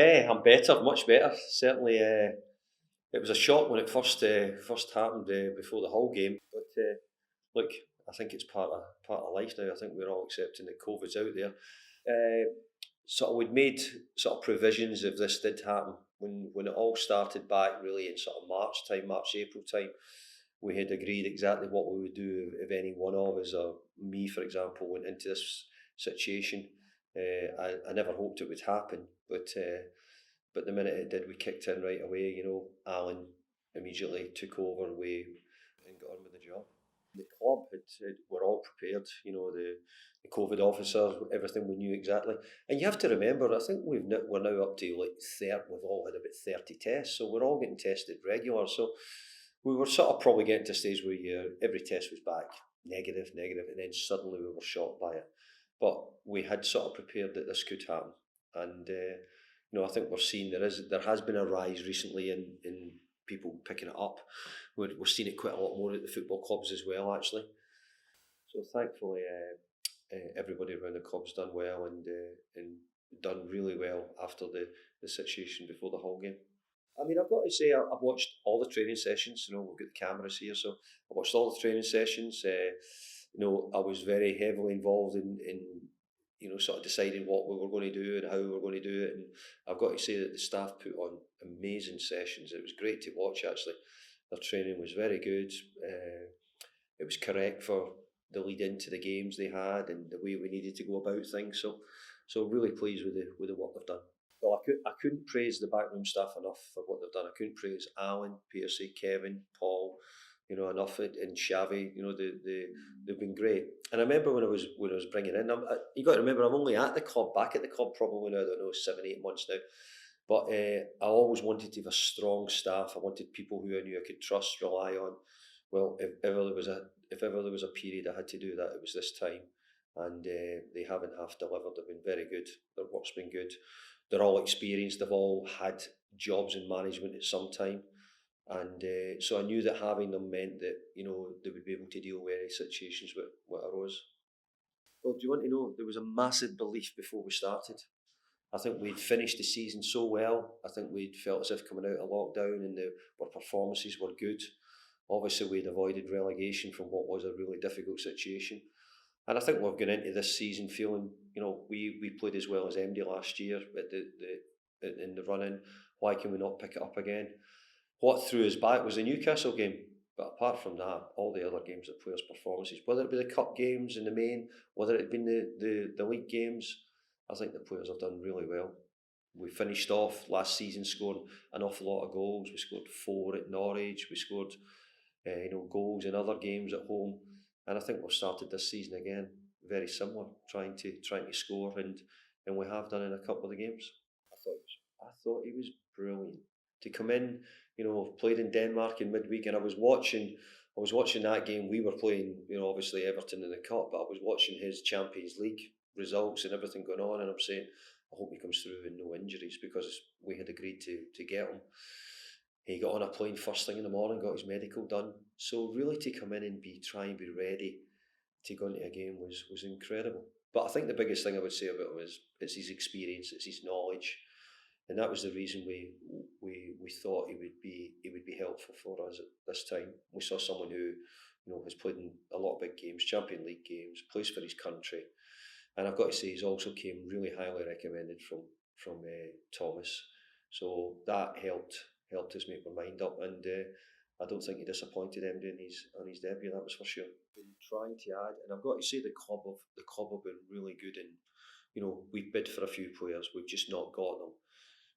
I'm better, much better. Certainly, it was a shock when it first happened before the whole game. But look, I think it's part of life now. I think we're all accepting that COVID's out there. Uh, sort of we'd made sort of provisions if this did happen when it all started back really in sort of March April time. We had agreed exactly what we would do if any one of us or me, for example, went into this situation. I never hoped it would happen, but the minute it did, we kicked in right away. Alan immediately took over, we and got on with the job. The club were all prepared. The COVID officer, everything we knew exactly. And you have to remember, I think we're now up to like 30. We've all had about 30 tests, so we're all getting tested regular. So we were sort of probably getting to a stage where every test was back negative, negative, and then suddenly we were shocked by it. But we had sort of prepared that this could happen, and I think we're seeing there has been a rise recently in people picking it up. We're seeing it quite a lot more at the football clubs as well, actually. So thankfully, everybody around the club's done well and done really well after the situation before the whole game. I mean, I've got to say, I've watched all the training sessions. We've got the cameras here, so I watched all the training sessions. I was very heavily involved in sort of deciding what we were going to do and how we were going to do it. And I've got to say that the staff put on amazing sessions. It was great to watch, actually. Their training was very good. It was correct for the lead into the games they had and the way we needed to go about things. So really pleased with the work they've done. Well, I couldn't praise the backroom staff enough for what they've done. I couldn't praise Alan, Piercy, Kevin, Paul, enough, and Xavi. They've been great. And I remember when I was bringing in, you got to remember I'm only back at the club probably now, I don't know, 7, 8 months now. But I always wanted to have a strong staff. I wanted people who I knew I could trust, rely on. Well, if ever there was a period I had to do that, it was this time. And they haven't half delivered. They've been very good. Their work's been good. They're all experienced. They've all had jobs in management at some time, and so I knew that having them meant that they would be able to deal with any situations what arose. Well, do you want to know? There was a massive belief before we started. I think we'd finished the season so well. I think we'd felt as if coming out of lockdown and our performances were good. Obviously, we'd avoided relegation from what was a really difficult situation. And I think we've gone into this season feeling, we played as well as MD last year at in the run in. Why can we not pick it up again? What threw us back was the Newcastle game. But apart from that, all the other games, the players' performances, whether it be the cup games in the main, whether it had been the league games, I think the players have done really well. We finished off last season scoring an awful lot of goals. We scored 4 at Norwich. We scored, goals in other games at home. And I think we've started this season again very similar, trying to score, and we have done in a couple of the games. I thought he was brilliant to come in. Played in Denmark in midweek, and I was watching that game. We were playing, obviously Everton in the cup, but I was watching his Champions League results and everything going on, and I'm saying, I hope he comes through with no injuries because we had agreed to get him. He got on a plane first thing in the morning, got his medical done. So really to come in and try and be ready to go into a game was incredible. But I think the biggest thing I would say about him is it's his experience, it's his knowledge, and that was the reason we thought he would be helpful for us at this time. We saw someone who has played in a lot of big games, Champions League games, plays for his country, and I've got to say he's also came really highly recommended from Thomas, so that helped us make our mind up, and I don't think he disappointed him on his debut. That was for sure. Been trying to add, and I've got to say the club have been really good, and we've bid for a few players, we've just not got them,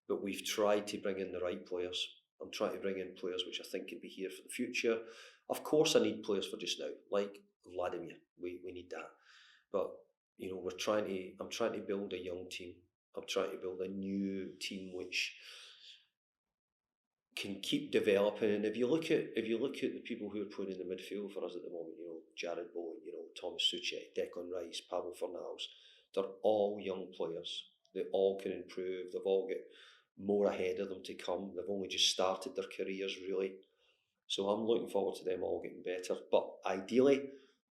but we've tried to bring in the right players. I'm trying to bring in players which I think can be here for the future. Of course, I need players for just now, like Vladimir. We need that, but I'm trying to build a young team. I'm trying to build a new team which can keep developing. And if you look at the people who are playing in the midfield for us at the moment, Jared Bowen, Thomas Suchek, Declan Rice, Pablo Fornals, they're all young players. They all can improve. They've all got more ahead of them to come. They've only just started their careers really. So I'm looking forward to them all getting better. But ideally,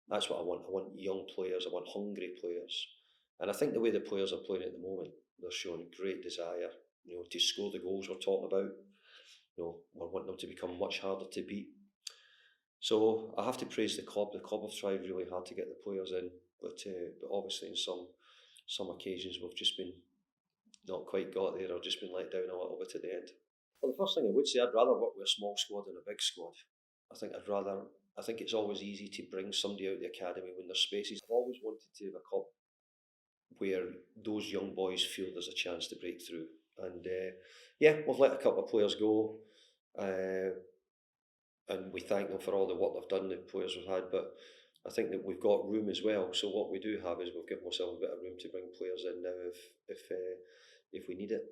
that's what I want. I want young players. I want hungry players. And I think the way the players are playing at the moment, they're showing great desire. to score the goals we're talking about. We're wanting them to become much harder to beat. So I have to praise the club. The club have tried really hard to get the players in, but obviously in some occasions we've just been not quite got there, or just been let down a little bit at the end. Well, the first thing I would say, I'd rather work with a small squad than a big squad. I think it's always easy to bring somebody out of the academy when there's spaces. I've always wanted to have a club where those young boys feel there's a chance to break through. And yeah, we've let a couple of players go, uh, and we thank them for all the work they've done, the players we've had. But I think that we've got room as well. So what we do have is we've given ourselves a bit of room to bring players in now if we need it.